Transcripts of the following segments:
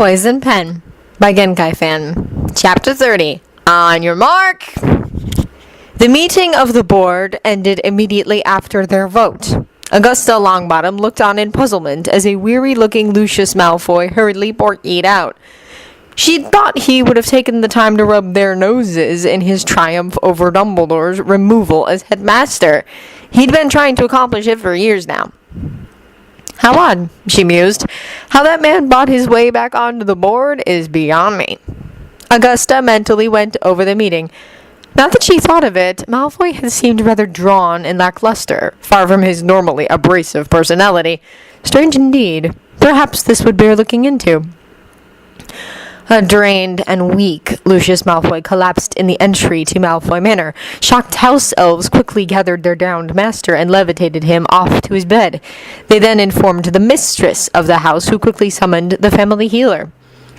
Poison Pen by Genkai Fan. Chapter 30. On your mark! The meeting of the board ended immediately after their vote. Augusta Longbottom looked on in puzzlement as a weary-looking Lucius Malfoy hurriedly porkied out. She'd thought he would have taken the time to rub their noses in his triumph over Dumbledore's removal as headmaster. He'd been trying to accomplish it for years now. How odd, she mused. How that man bought his way back onto the board is beyond me. Augusta mentally went over the meeting. Not that she thought of it, Malfoy had seemed rather drawn and lackluster, far from his normally abrasive personality. Strange indeed. Perhaps this would bear looking into. Drained and weak, Lucius Malfoy collapsed in the entry to Malfoy Manor. Shocked house elves quickly gathered their downed master and levitated him off to his bed. They then informed the mistress of the house, who quickly summoned the family healer.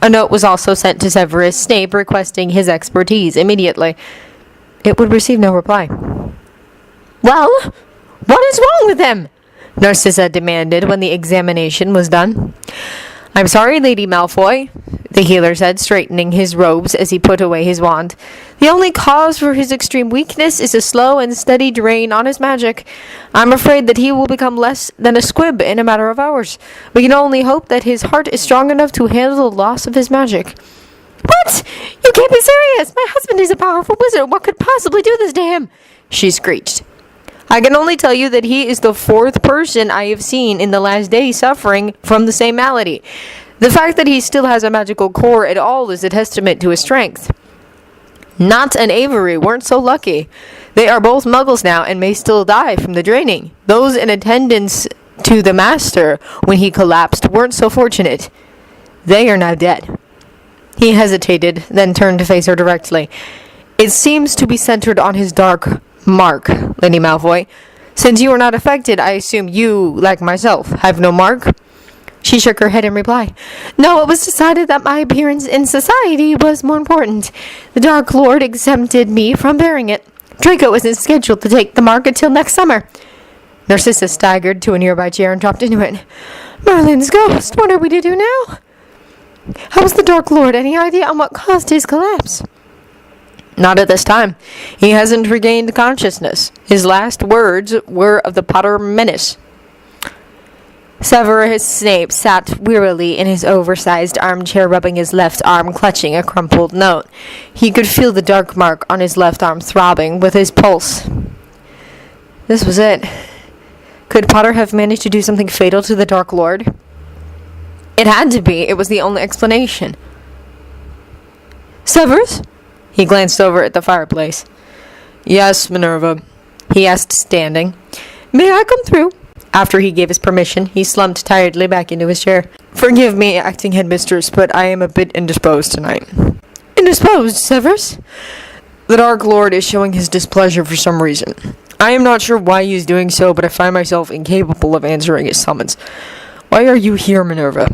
A note was also sent to Severus Snape requesting his expertise immediately. It would receive no reply. "Well, what is wrong with him?" Narcissa demanded when the examination was done. "I'm sorry, Lady Malfoy," the healer said, straightening his robes as he put away his wand. "The only cause for his extreme weakness is a slow and steady drain on his magic. I'm afraid that he will become less than a squib in a matter of hours. We can only hope that his heart is strong enough to handle the loss of his magic." "What? You can't be serious! My husband is a powerful wizard. What could possibly do this to him?" she screeched. "I can only tell you that he is the fourth person I have seen in the last day suffering from the same malady. The fact that he still has a magical core at all is a testament to his strength. Nott and Avery weren't so lucky. They are both muggles now and may still die from the draining. Those in attendance to the master when he collapsed weren't so fortunate. They are now dead." He hesitated, then turned to face her directly. "It seems to be centered on his dark mark, Lady Malfoy. Since you are not affected, I assume you, like myself, have no mark?" She shook her head in reply. "No, it was decided that my appearance in society was more important. The Dark Lord exempted me from bearing it. Draco isn't scheduled to take the mark until next summer." Narcissa staggered to a nearby chair and dropped into it. "Merlin's ghost, what are we to do now?" "How's the Dark Lord? Any idea on what caused his collapse?" "Not at this time. He hasn't regained consciousness. His last words were of the Potter menace." Severus Snape sat wearily in his oversized armchair, rubbing his left arm, clutching a crumpled note. He could feel the dark mark on his left arm throbbing with his pulse. This was it. Could Potter have managed to do something fatal to the Dark Lord? It had to be. It was the only explanation. "Severus?" He glanced over at the fireplace. "Yes, Minerva," he asked, standing. "May I come through?" After he gave his permission, he slumped tiredly back into his chair. "Forgive me, acting headmistress, but I am a bit indisposed tonight." "Indisposed, Severus?" "The Dark Lord is showing his displeasure for some reason. I am not sure why he is doing so, but I find myself incapable of answering his summons. Why are you here, Minerva?"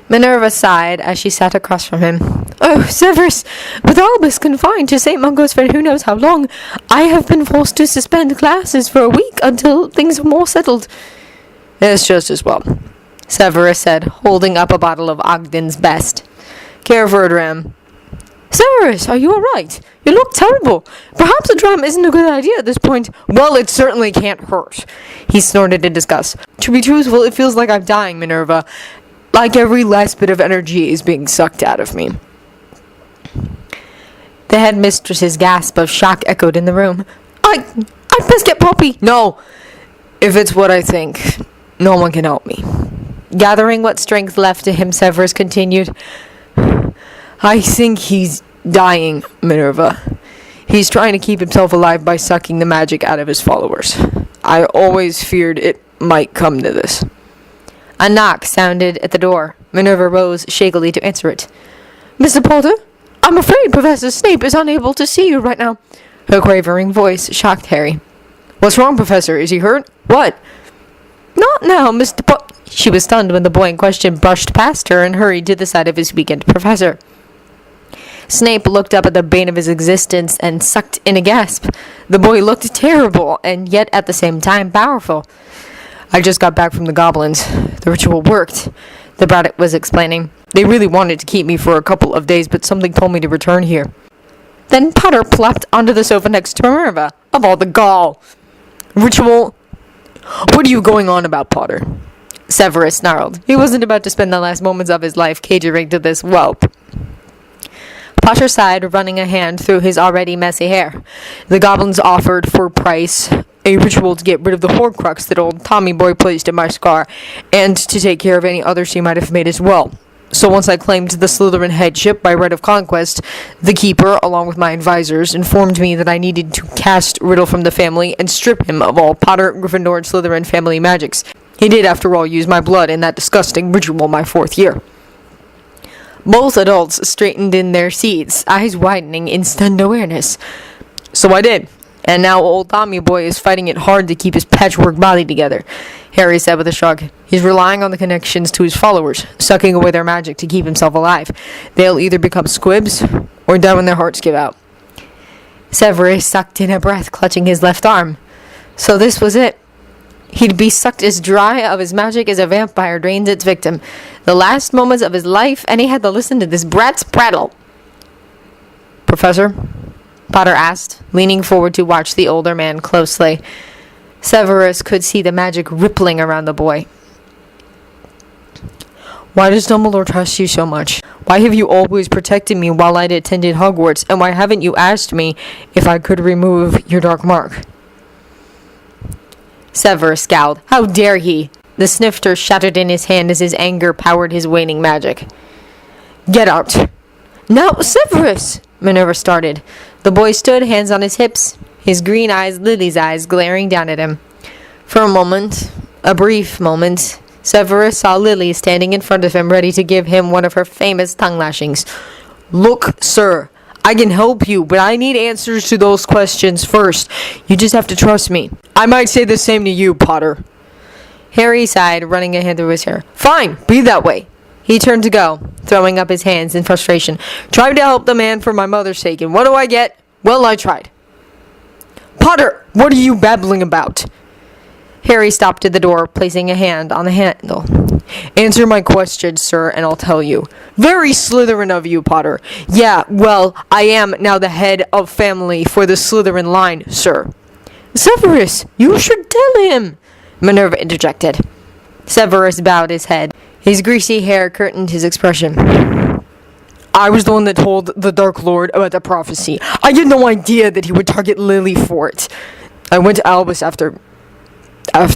Minerva sighed as she sat across from him. "Oh, Severus, with Albus confined to St. Mungo's for who knows how long, I have been forced to suspend classes for a week until things are more settled." "It's just as well," Severus said, holding up a bottle of Ogden's Best. "Care for a dram?" "Severus, are you all right? You look terrible. Perhaps a dram isn't a good idea at this point." "Well, it certainly can't hurt," he snorted in disgust. "To be truthful, it feels like I'm dying, Minerva. Like every last bit of energy is being sucked out of me." The headmistress's gasp of shock echoed in the room. I'd best get Poppy." "No. If it's what I think, no one can help me." Gathering what strength left to him, Severus continued. "I think he's dying, Minerva. He's trying to keep himself alive by sucking the magic out of his followers. I always feared it might come to this." A knock sounded at the door. Minerva rose shakily to answer it. "Mr. Potter? I'm afraid Professor Snape is unable to see you right now." Her quavering voice shocked Harry. "What's wrong, Professor? Is he hurt? What?" "Not now, Mr. Potter." She was stunned when the boy in question brushed past her and hurried to the side of his weakened professor. Snape looked up at the bane of his existence and sucked in a gasp. The boy looked terrible, and yet at the same time powerful. "I just got back from the goblins. The ritual worked. the brat was explaining. They really wanted to keep me for a couple of days, but something told me to return here. Then Potter plopped onto the sofa next to Minerva. Of all the gall! Ritual? What are you going on about, Potter? Severus snarled. He wasn't about to spend the last moments of his life catering to this whelp. Potter sighed, running a hand through his already messy hair. The goblins offered for price a ritual to get rid of the Horcrux that old Tommy Boy placed in my scar, and to take care of any others he might have made as well. So once I claimed the Slytherin headship by right of conquest, the Keeper, along with my advisors, informed me that I needed to cast Riddle from the family and strip him of all Potter, Gryffindor, and Slytherin family magics. He did, after all, use my blood in that disgusting ritual my 4th year. Both adults straightened in their seats, eyes widening in stunned awareness. So I did. And now old Tommy Boy is fighting it hard to keep his patchwork body together, Harry said with a shrug. He's relying on the connections to his followers, sucking away their magic to keep himself alive. They'll either become squibs, or die when their hearts give out. Severus sucked in a breath, clutching his left arm. So this was it. He'd be sucked as dry of his magic as a vampire drains its victim. The last moments of his life, and he had to listen to this brat's prattle. Professor? Potter asked, leaning forward to watch the older man closely. Severus could see the magic rippling around the boy. Why does Dumbledore trust you so much? Why have you always protected me while I'd attended Hogwarts, and why haven't you asked me if I could remove your dark mark? Severus scowled. How dare he? The snifter shattered in his hand as his anger powered his waning magic. Get out! Now, Severus! Minerva started. The boy stood, hands on his hips, his green eyes, Lily's eyes, glaring down at him. For a moment, a brief moment, Severus saw Lily standing in front of him, ready to give him one of her famous tongue lashings. Look, sir, I can help you, but I need answers to those questions first. You just have to trust me. I might say the same to you, Potter. Harry sighed, running a hand through his hair. Fine, be that way. He turned to go, throwing up his hands in frustration. Tried to help the man for my mother's sake, and what do I get? Well, I tried. Potter, what are you babbling about? Harry stopped at the door, placing a hand on the handle. Answer my question, sir, and I'll tell you. Very Slytherin of you, Potter. Yeah, well, I am now the head of family for the Slytherin line, sir. Severus, you should tell him, Minerva interjected. Severus bowed his head. His greasy hair curtained his expression. I was the one that told the Dark Lord about the prophecy. I had no idea that he would target Lily for it. I went to Albus after... I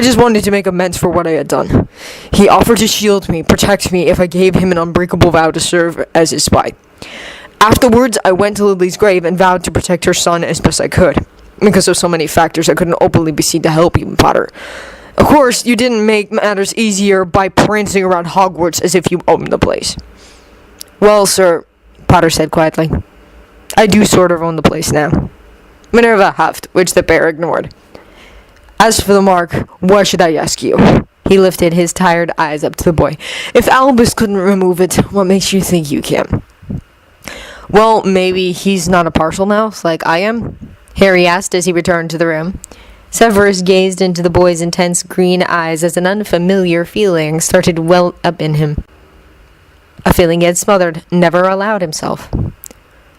just wanted to make amends for what I had done. He offered to shield me, protect me, if I gave him an unbreakable vow to serve as his spy. Afterwards, I went to Lily's grave and vowed to protect her son as best I could. Because of so many factors, I couldn't openly be seen to help you, Potter. Of course, you didn't make matters easier by prancing around Hogwarts as if you owned the place. Well, sir, Potter said quietly, I do sort of own the place now. Minerva huffed, which the bear ignored. As for the mark, why should I ask you? He lifted his tired eyes up to the boy. If Albus couldn't remove it, what makes you think you can? Well, maybe he's not a partial mouse like I am? Harry asked as he returned to the room. Severus gazed into the boy's intense green eyes as an unfamiliar feeling started to well up in him. A feeling he had smothered, never allowed himself.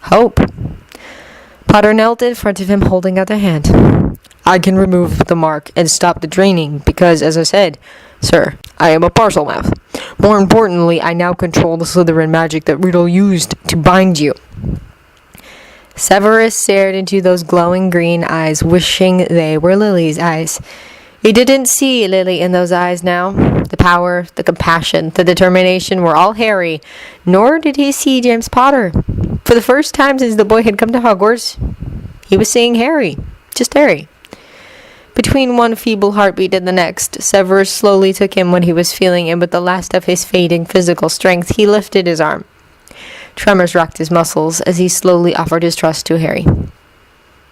Hope. Potter knelt in front of him, holding out a hand. I can remove the mark and stop the draining because, as I said, sir, I am a Parselmouth. More importantly, I now control the Slytherin magic that Riddle used to bind you. Severus stared into those glowing green eyes, wishing they were Lily's eyes. He didn't see Lily in those eyes now. The power, the compassion, the determination were all Harry, nor did he see James Potter. For the first time since the boy had come to Hogwarts, he was seeing Harry. Just Harry. Between one feeble heartbeat and the next, Severus slowly took in what he was feeling, and with the last of his fading physical strength, he lifted his arm. Tremors rocked his muscles as he slowly offered his trust to Harry.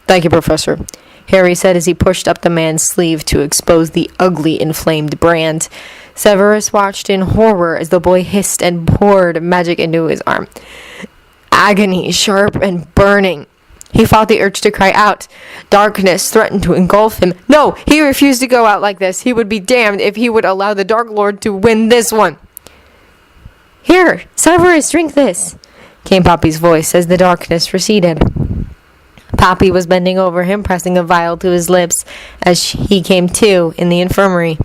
Thank you, Professor, Harry said as he pushed up the man's sleeve to expose the ugly, inflamed brand. Severus watched in horror as the boy hissed and poured magic into his arm. Agony, sharp and burning. He fought the urge to cry out. Darkness threatened to engulf him. No, he refused to go out like this. He would be damned if he would allow the Dark Lord to win this one. Here, Severus, drink this, came Poppy's voice as the darkness receded. Poppy was bending over him, pressing a vial to his lips as he came to in the infirmary.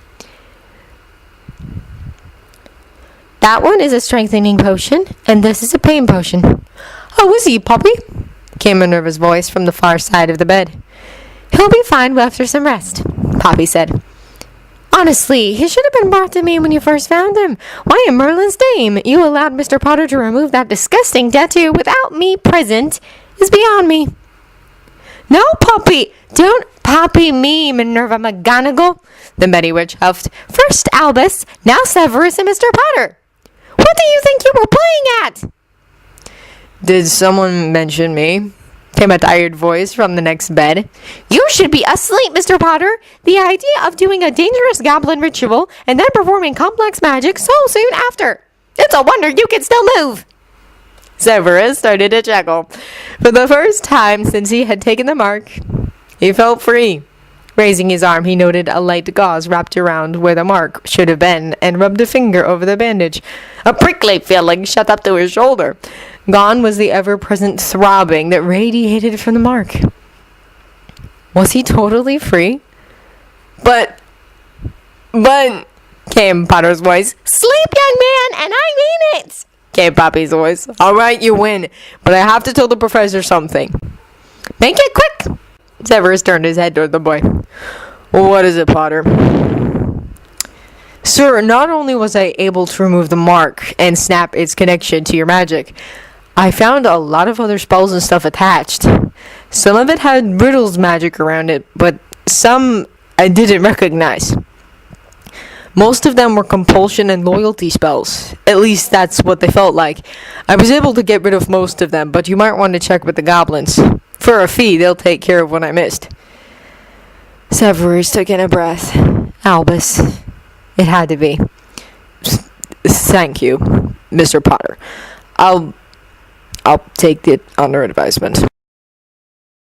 That one is a strengthening potion, and this is a pain potion. Oh, is he, Poppy? Came a nervous voice from the far side of the bed. He'll be fine after some rest, Poppy said. Honestly, he should have been brought to me when you first found him. Why, in Merlin's name, you allowed Mr. Potter to remove that disgusting tattoo without me present is beyond me. No, Poppy! Don't Poppy me, Minerva McGonagall, the Betty Witch huffed. First Albus, now Severus and Mr. Potter. What do you think you were playing at? Did someone mention me? Came a tired voice from the next bed. You should be asleep, Mr. Potter. The idea of doing a dangerous goblin ritual and then performing complex magic so soon after. It's a wonder you can still move. Severus started to chuckle. For the first time since he had taken the mark, he felt free. Raising his arm, he noted a light gauze wrapped around where the mark should have been and rubbed a finger over the bandage. A prickly feeling shot up to his shoulder. Gone was the ever-present throbbing that radiated from the mark. Was he totally free? But, came Potter's voice. Sleep, young man, and I mean it, came Poppy's voice. All right, you win, but I have to tell the professor something. Make it quick. Severus turned his head toward the boy. What is it, Potter? Sir, not only was I able to remove the mark and snap its connection to your magic, I found a lot of other spells and stuff attached. Some of it had riddles magic around it, but some I didn't recognize. Most of them were compulsion and loyalty spells. At least that's what they felt like. I was able to get rid of most of them, but you might want to check with the goblins. For a fee, they'll take care of what I missed. Severus took in a breath. Albus. It had to be. Thank you, Mr. Potter. I'll take it under advisement.